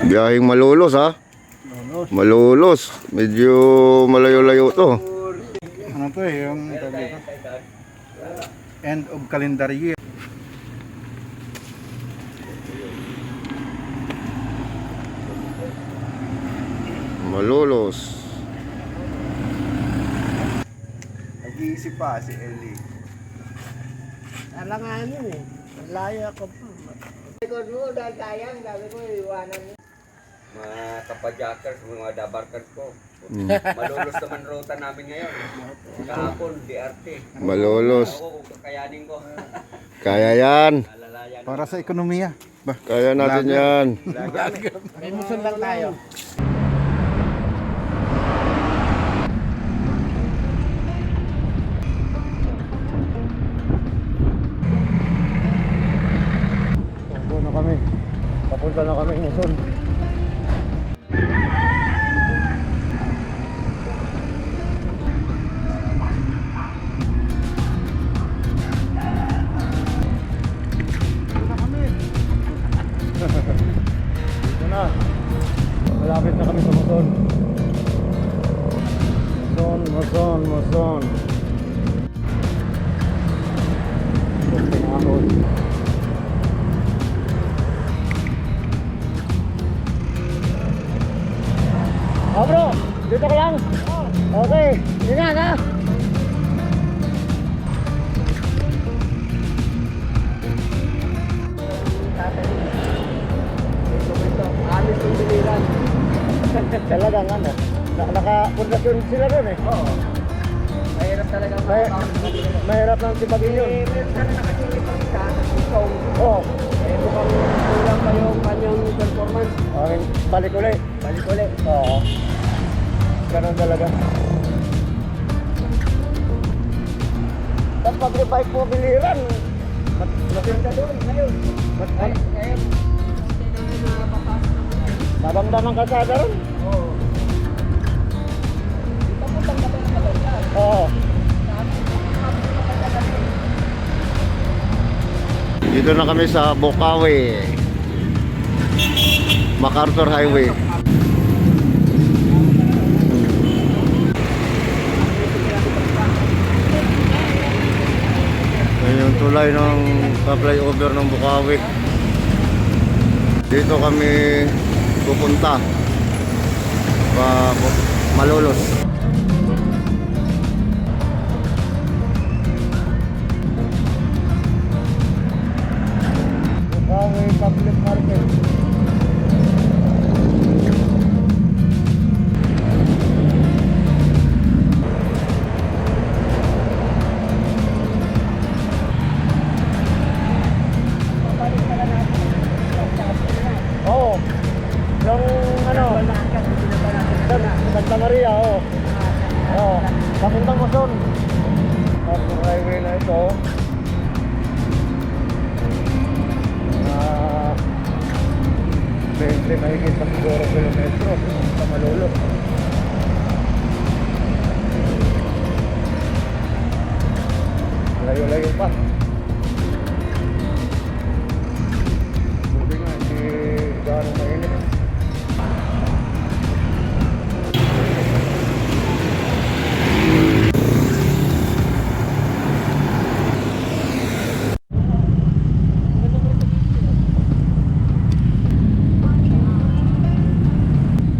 Biyaheng Malolos ha. Malolos. Medyo malayo-layo to. Ano to eh, yung end of calendar year. Malolos. Nag-iisip pa si Ellie. Alanganin eh. Layo ako pa. Likod mo, dahil sayang, sabi ko, iwanan mo. Mga kapajakers, mga dabarkers ko. Malolos naman ruta namin ngayon. Kahapon, DRT. Malolos. Ako, kakayanin ko. Kaya yan. Alalayan. Para sa ekonomiya. Ba? Kaya natin yan. May musun lang tayo. Takbo na kami. Papunta na kami Luzon. Dito na. Malapit na kami sa Luzon. Luzon. Pinahon. Oh bro, dito ka lang. Okay, ingat ha. Alis yung biliran. Talagang ano, naka-pundasyon sila doon eh. Oo. Mahirap talaga Mahirap lang si Bagino. meron ka na nakasilip ang isa. Ikaw. Oo. Mukhang kulang pa yung kanyang performance. Okay, balik ulit. Balik ulit. Oo. Ganun talaga. Tapos pag-revive mo biliran, Maganda doon ngayon. Ngayon. mabangda ng kasada ron. Oo. Dito po bang gabi na maganda? Oo. Dito na kami sa Bocaue, MacArthur Highway. Ayan yung tulay ng flyover ng Bocaue. Dito kami pupunta pa Malolos. Bocaue Public Market. Oo. Yung ano, Santa Maria, oo. Oo. Papuntang Luzon. Tapos highway na ito. Ah, 20 mahigit pa siguro kilometro sa Malolos. Layo-layo pa. Buti nga, hindi gano'ng mainit.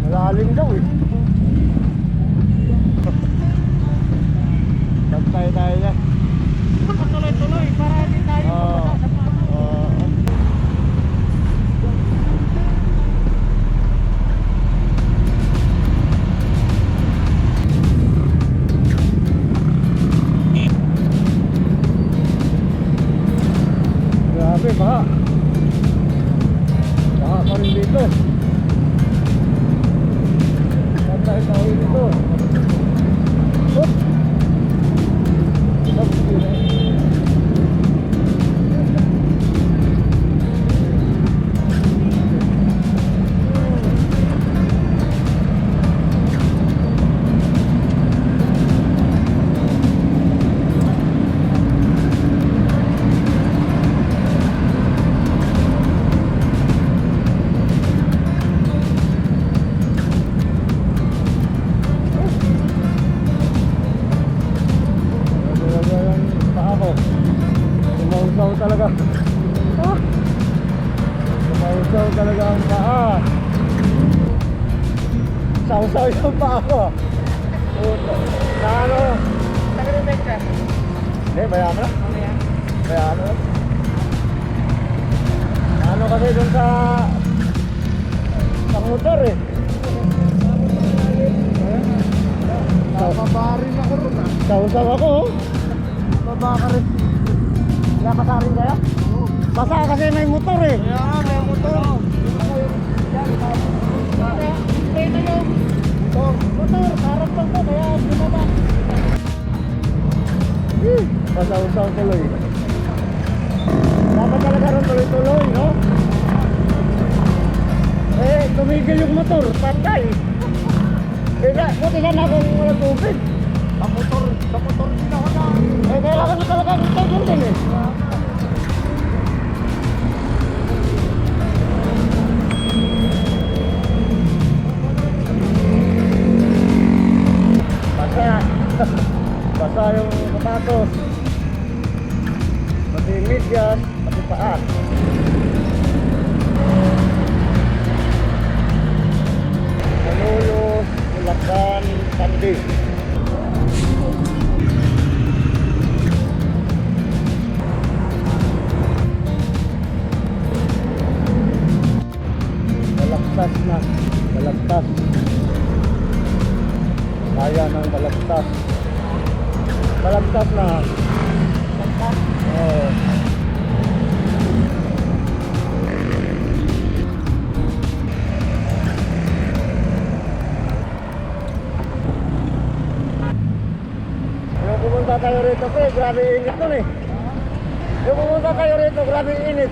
Malalim daw eh. Bantay tayo yan. Tuloy-tuloy para hindi tayo Oo. Oo. Grabe, baha. Baha pa rin dito. Bantay tayo dito. Oop! Sausaw yung pa ako. Puta. Na ano? Nag-remake ka? Hindi, bayaan mo lang. Mamaya. Bayaan mo lang. Ano kasi dun sa motor eh. Napabarin ako ron ah. Sausaw ako oh. Babakarin. Nakasarin kaya? Basa kasi may motor eh. Kaya nga, may motor. Pwede yung motor, harap lang ko, kaya bumaba. Pasausaw tuloy. Dapat talaga rin tuloy-tuloy, no? Eh, tumigil yung motor, patay. Eh, buti sana akong wala tubig. Sa motor din ako na. Eh, kailangan mo talaga ng tubig din eh. Basa. Basa yung sapatos. Pati medyas, pati paa. Malolos, Bulacan, Tandi. Balagtas na. Balagtas. Kaya ng balagtas. Balagtas na. Oo. Yung pumunta tayo rito pre, grabe init nun eh. Yung pumunta tayo rito, grabe init.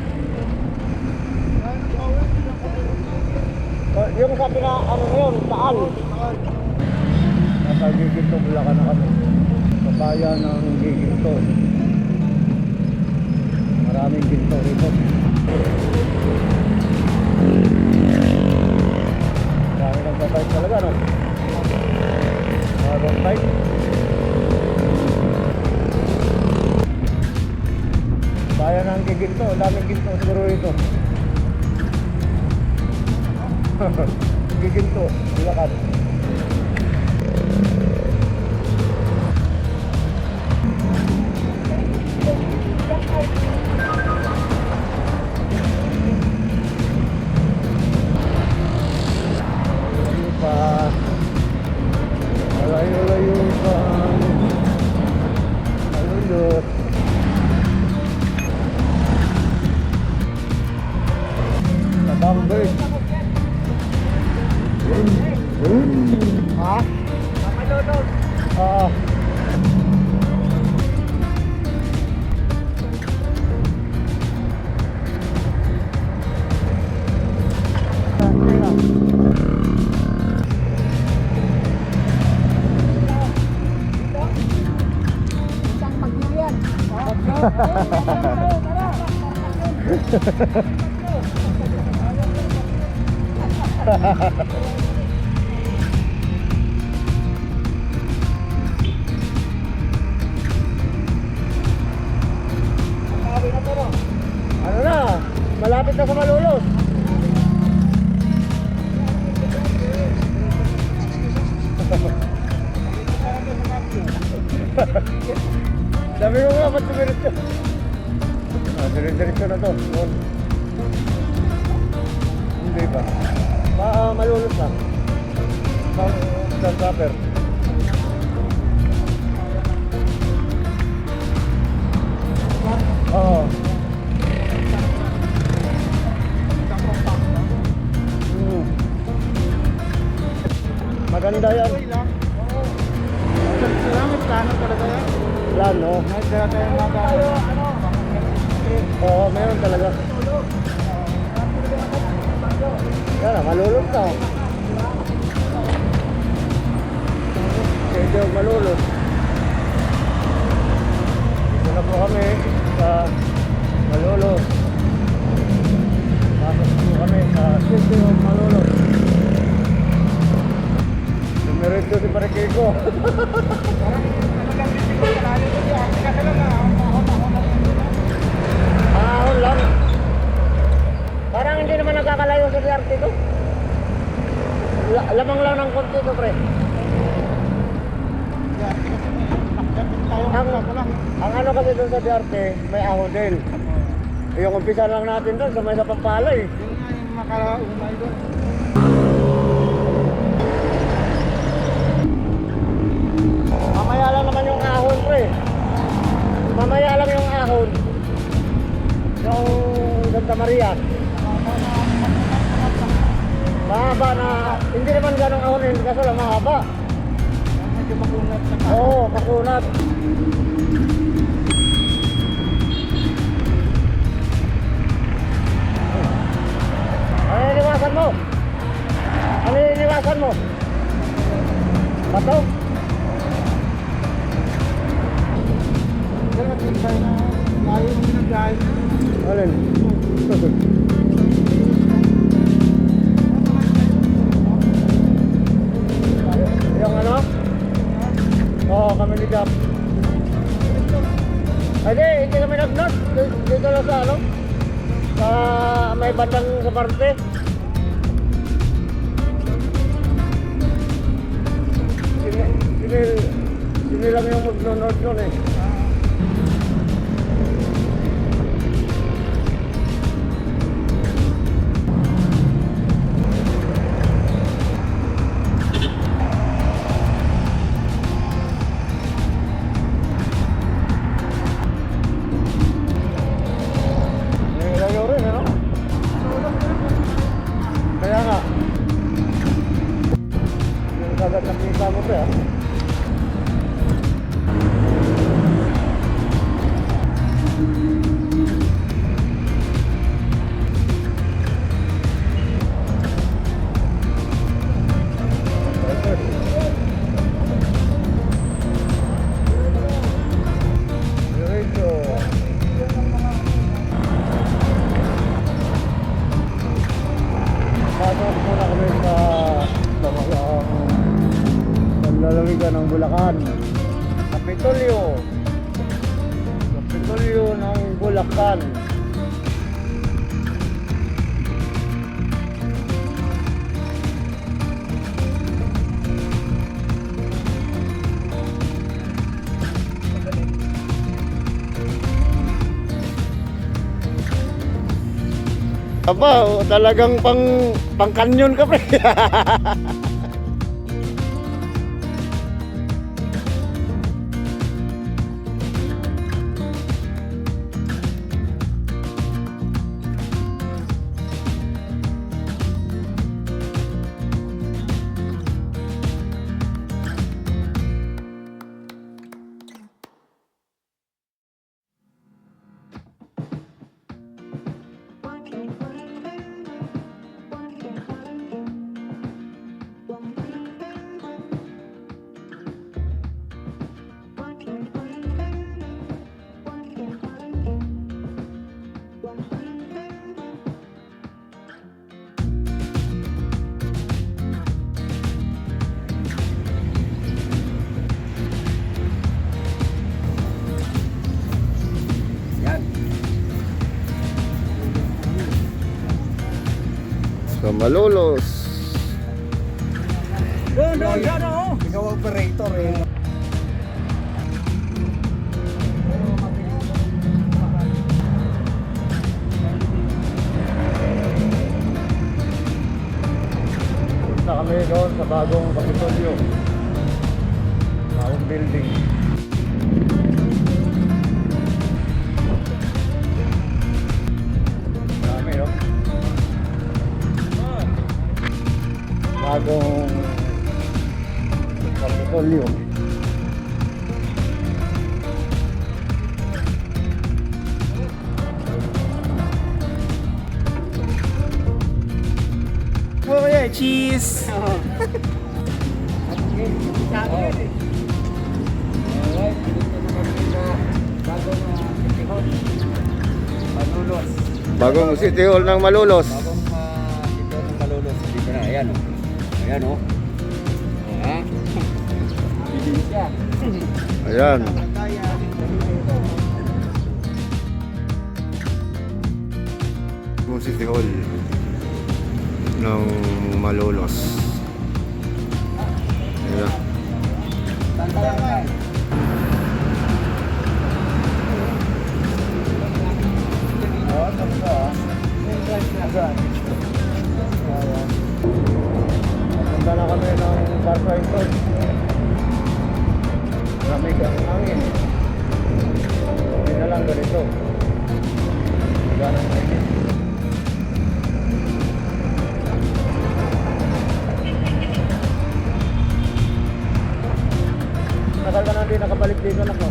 Yung sa ano ngayon, Taal. Nasa Giginto, Bulacan na kami. Sa bayan ng Giginto. Maraming ginto rito. Marami nagtatayt talaga, no? Mga bike. Bayan ng Giginto, daming ginto siguro ito. Giginto, Bulacan. Malayo-layo pa malulot. Tabang bird. Ha? Kapalunod. Oo. Isang pagbilian. Ano na? Malapit na sa Malolos. Sabi ko nga, ba't sumiritso? Diretso na to. Hindi pa. Malolos na. San Trapper. Oo. Maganda yan. Salamat, plano talaga yan. Plano. May kaya tayo mga Oo, meron talaga. Yan na, malulog na. Medyo malulog. Dito na po kami sa Malulog. Pasok po kami sa City of Malulog. Dumiretso si Parikiko. Ahon lang. Parang hindi naman nagkakalayo sa DRT to. lamang lang ng konti to, pre. Ang ano kasi doon sa Diarte, may ahon din. Yung umpisa lang natin doon sa may Napampala eh. Yung nga yung makalaumay doon. Mamaya lang naman yung ahon, pre. Mamaya lang yung ahon. Yung Santa Maria. Mahaba na, hindi naman ganong ahonin, kaso lang mahaba. Medyo makunat na ka. Oo, makunat. Ano yung iniwasan mo? Ano yung iniwasan mo? Bato? Kaya tingkay na layo mo ng dahil. Alin? Yung ano? Oo, kami ni Jap. Ay di, hindi kami nag-nut. Dito lang sa ano? Sa may bandang sa parte. Sini lang yung mag-nut yun eh. Nilayo rin, ano? Kaya nga. Yung kagat na kita mo pa, ah. Diretso. Pasok muna kami sa panlalawigan ng Bulacan. Kapitolyo. Kapitolyo ng Bulacan. Aba, talagang pang-kanyon ka, pre. Yan. Sa Malolos. Doon, ikaw operator eh. Punta kami doon sa bagong Kapitolyo. Bagong building. Dami, oh. Bagong Kapitolyo. Oh yeah, cheese. Alright, dito naman sa bagong City Hall. Malulos. Bagong City Hall ng Malolos. Bagong City Hall ng Malulos. Dito na, ayan o. Ayan o. Ha? Bibili siya. Ayan. Bagong City Hall ng Malolos. Ayan. Oo, tapos ah. Ayan. Punta na kami ng Barquainton. Lamig ang hangin. Hindi na lang ganito. Ganang mainit. Tagal ka na hindi nakabalik dito na ko.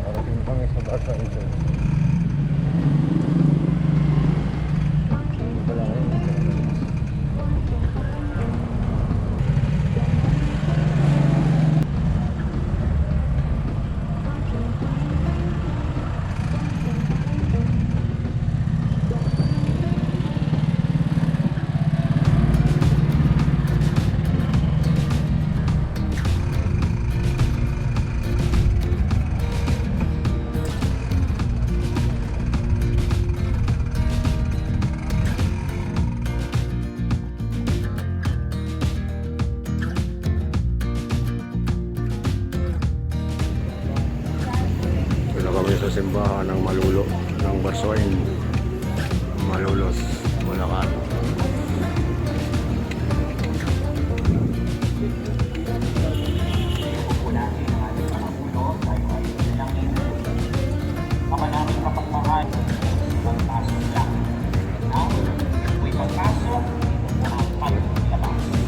Parating kami sa Barquainton. Wala ko yun. Wala kami sa simbahan ng Malulo ng Barsoin, Malulos, Bulacan.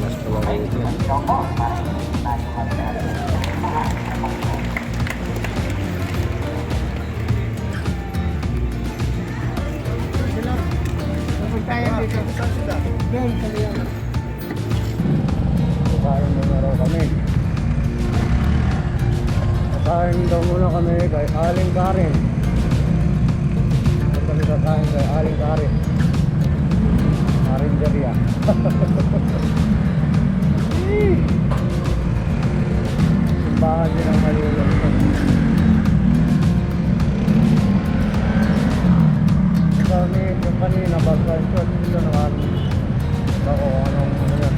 Mas tuwang ito. Kakain muna raw kami. Kakain daw muna kami kay Aling Karen. Ito kami kakain kay Aling Karen. Karinderia. Simbahan din ang Malulo. Kami yung kanina Barquainton dito naman ako anong ano yan,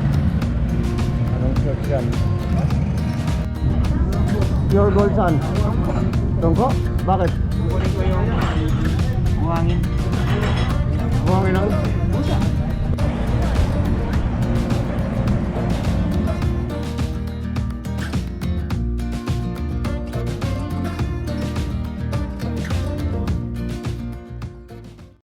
anong church yan. Pure gold saan? Tungko? Bakit? Kukunin ko yung buhangin.